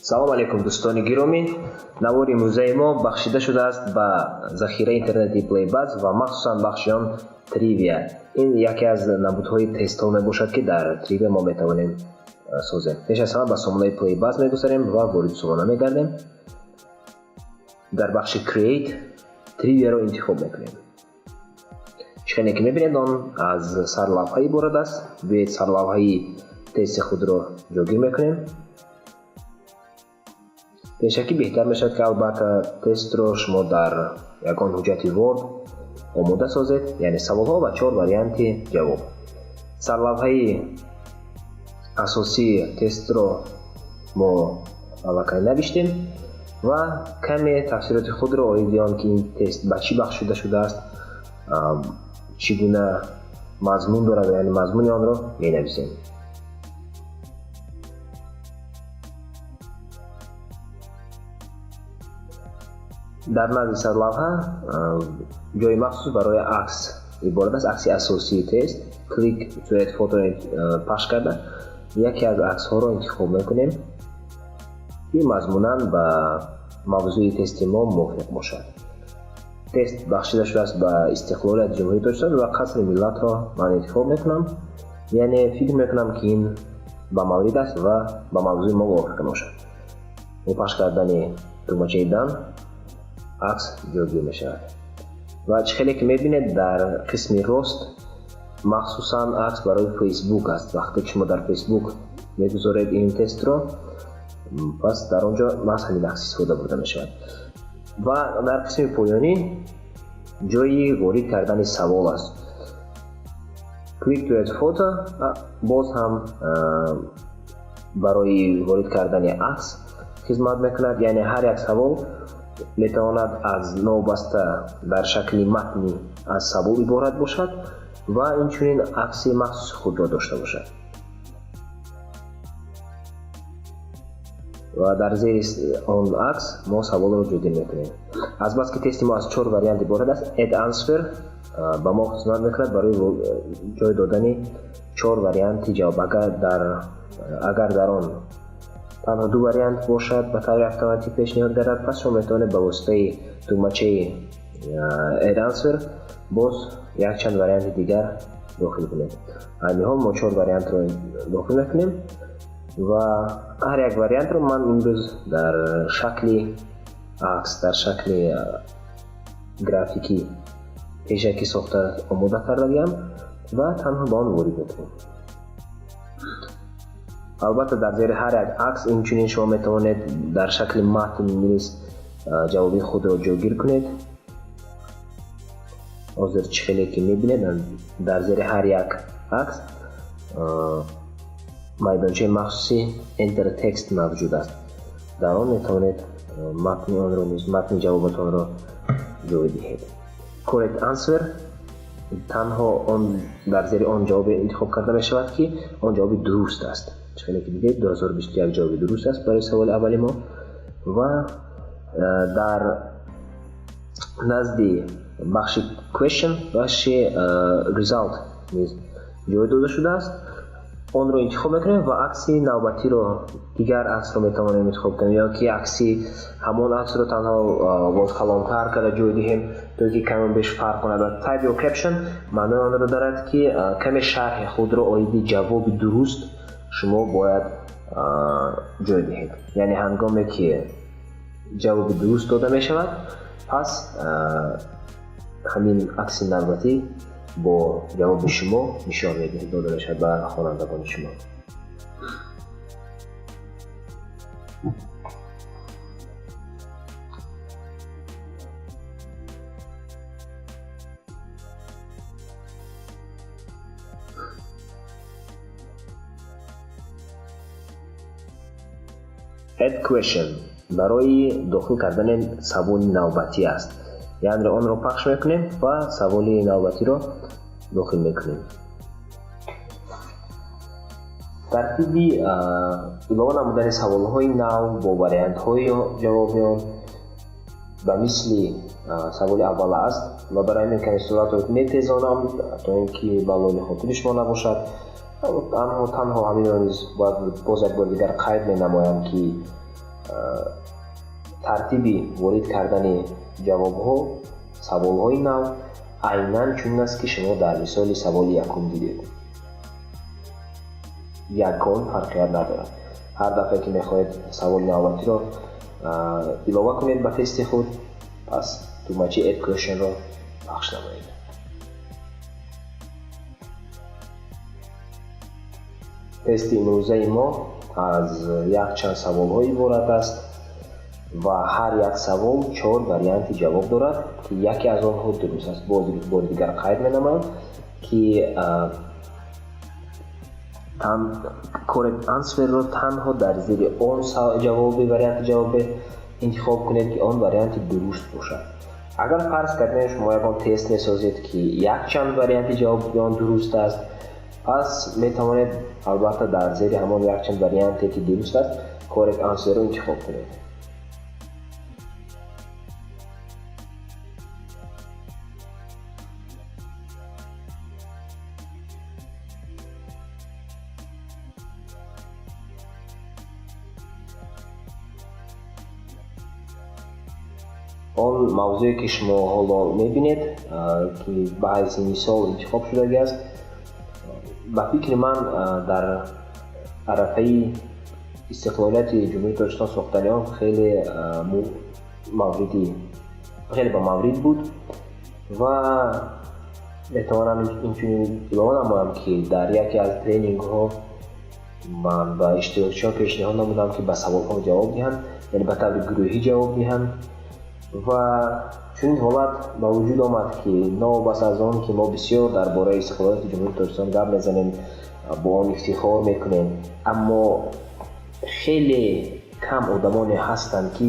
салом алейкум дӯстони гиромӣ. навори имрӯзаи мо бахшида шудааст ба захираи интернети плейбаз ва махсусан бахши он тривия. ин яке аз намудҳои тестҳо мебошад ки дар тривия мо метавонем созем. пеш аз ҳама ба сомонаи плейбаз мегузарем ва вориди сомона мегардем. дар бахши create тривияро интихоб мекунем. чхеле ки мебинед он аз сарлавҳа иборат аст. биёед сарлавҳаи тести худро ҷойгир мекунем. пешакӣ беҳтар мешавад ки албатта тестро шумо дар ягон ҳуҷҷати Word омода созед, яъне саволҳо ва 4 варианти ҷавоб. сарлавҳаи асосии тестро мо аллакай навиштем ва каме тафсилоти худро оиди он ки ин тест ба чӣ бахшида шудааст, чӣ гуна мазмун дорад, яъне мазмуни онро менависем. дар назди сарлавҳа ҷои махсус барои акс иборат аст. акси асосии тест. клик to add photo пахш карда яке аз аксҳоро интихоб мекунем ки мазмунан ба мавзӯи тести мо мувофиқ бошад. тест бахшида шудааст ба истиқлолияти ҷумҳурии тоҷикистон ва қасри миллатро ман интихоб мекунам, яъне фикр мекунам ки ин ба маврид аст ва ба мавзӯи мо мувофиқ бошад. бо пахш кардани тумачаи дан акс ҷойгир мешавад. ва чхеле ки мебинед дар қисми рост махсусан акс барои фейсбук аст. вақте ки шумо дар фейсбук мегузоред ин тестро, пас дар онҷо маҳз ҳамин акс истифода бурда мешавад. ва дар қисми поёнӣ ҷои ворид кардани савол аст. click to add photo боз ҳам барои ворид кардани акс хизмат мекунад, яъне ҳар як савол метавонад аз новбаста дар шакли матни аз савол иборат бошад ва инчунин акси махсуси худро дошта бошад. ва дар зери он акс мо саволро ҷойгир мекунем. азбаски тести мо аз 4 вариант иборат аст. add answer ба мо хизмат мекунад барои ҷой додани 4 варианти ҷавоб. агар дар он танҳо 2 вариант бошад ба таври автоматик пешниҳод гардад, пас шумо метавонед ба воситаи тумачаи add answer боз якчанд варианти дигар дохил кунед. айниҳол мо 4 вариантро дохил мекунем ва ҳар як вариантро ман имрӯз дар шакли акс, дар шакли графикӣ пешакӣ сохта омода кардаам ва танҳо ба он ворид мекунем. албатта дар зери ҳар як акс инчунин шумо метавонед дар шакли матн низ ҷавоби худро ҷойгир кунед. ҳозир чхеле ки мебинед дар зери ҳар як акс майдончаи махсуси enter text мавҷуд аст. дар он метавонед матни онро низ матни ҷавоботонро ҷой диҳед. correct answer танҳо он дар зери он ҷавобе интихоб карда мешавад ки он ҷавоби дуруст аст. чхеле ки дидед 2021 ҷавоби дуруст аст барои саволи аввали мо. ва дар назди бахши question бахши result низ ҷой дода шудааст. онро интихоб мекунем ва акси навбатиро, дигар аксро метавонем интихоб кунем ё ки акси ҳамон аксро танҳо боз калонтар карда ҷой диҳем то ки каме беш фарқ кунад. type your caption маънои онро дорад ки каме шарҳи худро оиди ҷавоби дуруст шумо бояд ҷой диҳед, яъне ҳангоме ки ҷавоби дуруст дода мешавад, пас ҳамин акси навбатӣ бо ҷавоби шумо нишон дода мешавад ба хонандагони шумо. add question барои дохил кардани саволи навбатӣ аст. яъне онро пахш мекунем ва саволи навбатиро дохил мекунем. тартиби илова намудани саволҳои нав бо вариантҳои ҷавоби он ба мисли саволи аввал аст ва барои ин канистолатро метезонам то ин ки балони хотири шумо набошад. танҳо ҳаминро низ боз як бор дигар қайд менамоям, ки тартиби ворид кардани ҷавобҳо, саволҳои нав айнан чунин аст, ки шумо дар мисоли саволи якум дидед. Ягон фарқият надорад. ҳар дафъае ки мехоҳед саволи навбатиро илова кунед ба тести худ, пас тӯмачи add question-ро пахш намоед. тести имрӯзаи мо аз якчанд саволҳо иборат аст ва ҳар як савол 4 варианти ҷавоб дорад, ки яке аз онҳо дуруст аст. бори дигар қайд менамоям, ки correct answer-ро танҳо дар зери он варианти ҷавобе интихоб кунед, ки он варианти дуруст бошад. агар фарз кардем шумо ягон тест месозед, ки якчанд варианти ҷавоби он дуруст аст, пас метавонед албатта дар зери ҳамон якчанд варианте, ки дуруст аст, correct answer-ро интихоб кунед. он мавзӯе ки шумо ҳоло мебинед, ки ба ҳайзи мисол интихоб шудагӣ аст, ба фикри ман дар арафаи истиқлолияти ҷумҳурии Тоҷикистон сохтани он хеле ба маврид буд ва метавонам инчунин илова намоям, ки дар яке аз тренингҳо ман ба иштирокчиҳон пешниҳод намудам, ки ба саволҳо ҷавоб диҳанд, яъне ба таври гурӯҳӣ ҷавоб диҳанд. ва чунин ҳолат ба вуҷуд омад, ки новобаста аз он ки мо бисёр дар бораи истиқлолияти ҷумҳурии Тоҷикистон гап мезанем, бо он ифтихор мекунем, аммо хеле кам одамоне ҳастанд, ки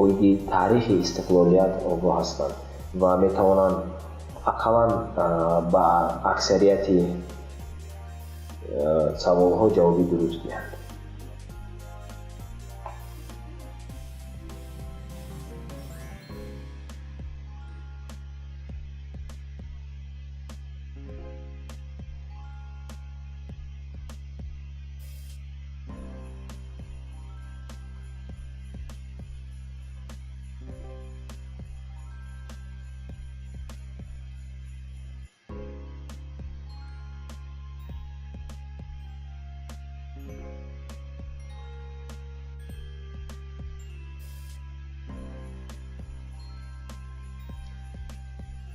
оиди таърихи истиқлолият огоҳ ҳастанд ва метавонанд ақаллан ба аксарияти саволҳо ҷавоби дуруст диҳанд.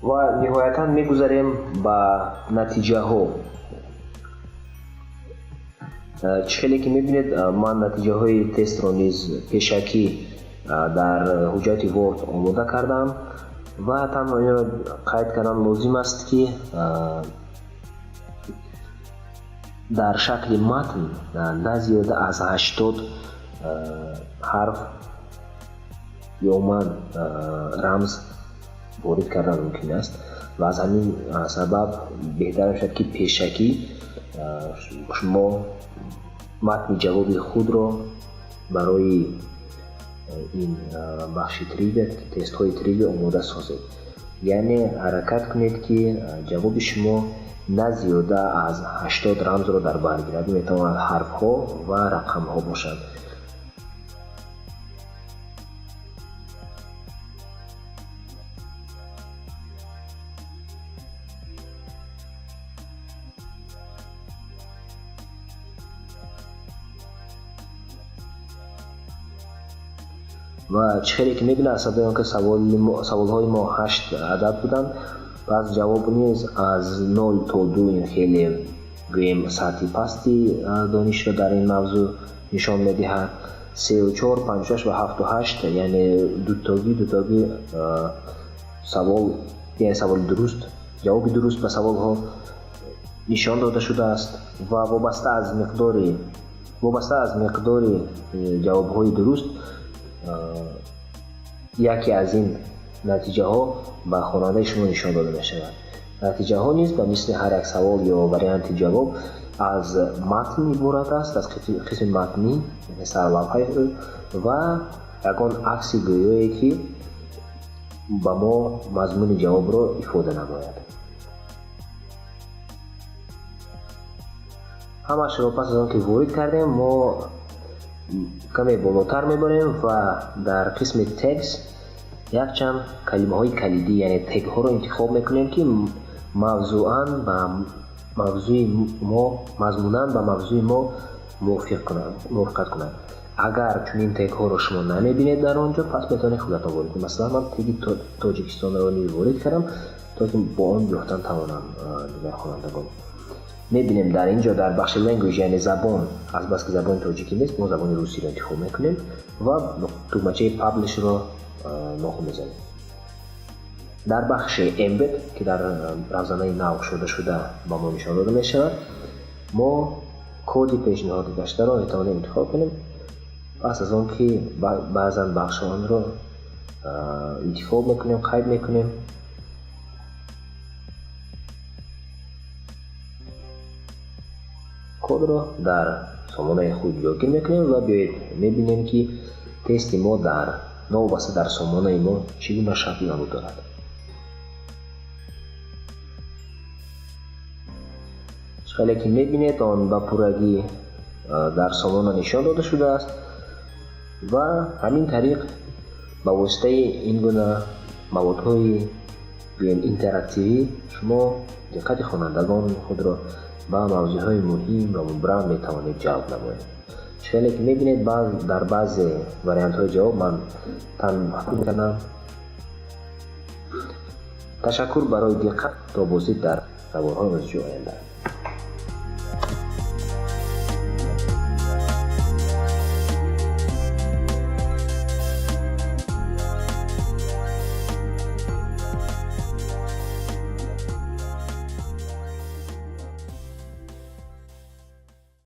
ва ниҳоятан мегузарем ба натиҷаҳо. чихеле ки мебинед, ман натиҷаҳои тестро низ пешакӣ дар ҳуҷҷати Word омода кардам ва танҳо инро қайд кардан лозим аст, ки дар шакли матн на зиёда аз 80 ҳарф ё ман рамз ворид кардан мумкин аст ва аз ҳамин сабаб беҳтар мешавад, ки пешакӣ шумо матни ҷавоби худро барои ин бахши триггер, тестҳои триггер омода созед. яъне ҳаракат кунед, ки ҷавоби шумо на зиёда аз 80 рамзро дар бар гирад. метавонад ҳарфҳо ва рақамҳо бошанд. ва чихеле ки мебинад, асабаби он ки саволҳои мо 8 адад буданд, пас ҷавоб низ аз 0 то 2 ин хеле гӯем сатҳи пасти донишро дар ин мавзӯъ нишон медиҳад. 3 4 5 6 ва 7 8 яъне дутоги савол, яъне саволи дуруст, ҷавоби дуруст ба саволҳо нишон дода шудааст ва вобаста аз миқдори ҷавобҳои дуруст яке аз ин натиҷаҳо ба хонандаи шумо нишон дода мешавад. натиҷаҳо низ ба мисли ҳар як савол ё варианти ҷавоб аз матн иборат аст, аз қисми матнӣ, яъне сарлавҳаи ва ягон акси гӯёе, ки ба мо мазмуни ҷавобро ифода намояд. ҳамашро пас аз он ки ворид кардем мо каме болотар мебарем ва дар қисми текст якчанд калимаҳои калидӣ яъне тегҳоро интихоб мекунем ки мавзуан ба мавзӯи мо мазмунан ба мавзӯи мо мувофиқат кунанд. агар чунин тегҳоро шумо намебинед дар он ҷо пас метавонед худатон ворид кунед. Масалан ман теги тоҷикистонро ворид кардам то ки бо он ёфтан тавонам дигар хонандагон. мебинем дар ин ҷо дар бахши language яъне забон азбаски забони тоҷикӣ нест мо забони русиро интихоб мекунем ва тугмачаи publishро нохун мезанем. дар бахши embed ки дар равзанаи нав кушода шуда ба мо нишон дода мешавад мо коди пешниҳоди гаштаро метавонем интихоб кунем. пас аз он ки баъзан бахши онро интихоб мекунем қайд мекунем кодро дар сомонаи худ ҷойгир мекунем ва биёед мебинем ки тести мо дар новобаста дар сомонаи мо чӣ гуна шакл намуд дорад. хеле ки мебинед он ба пуррагӣ дар сомона нишон дода шудааст ва ҳамин тариқ ба воситаи ин гуна маводҳои интерактивӣ шумо диққати хонандагон худро ба мавзӯъҳои муҳим ва мубрам метавонед ҷалб намоед. хеле ки мебинед дар баъзе вариантҳои ҷавоб ман танбиҳ кардам. ташаккур барои диққат. то бозид дар саволҳои мавзӯи оянда.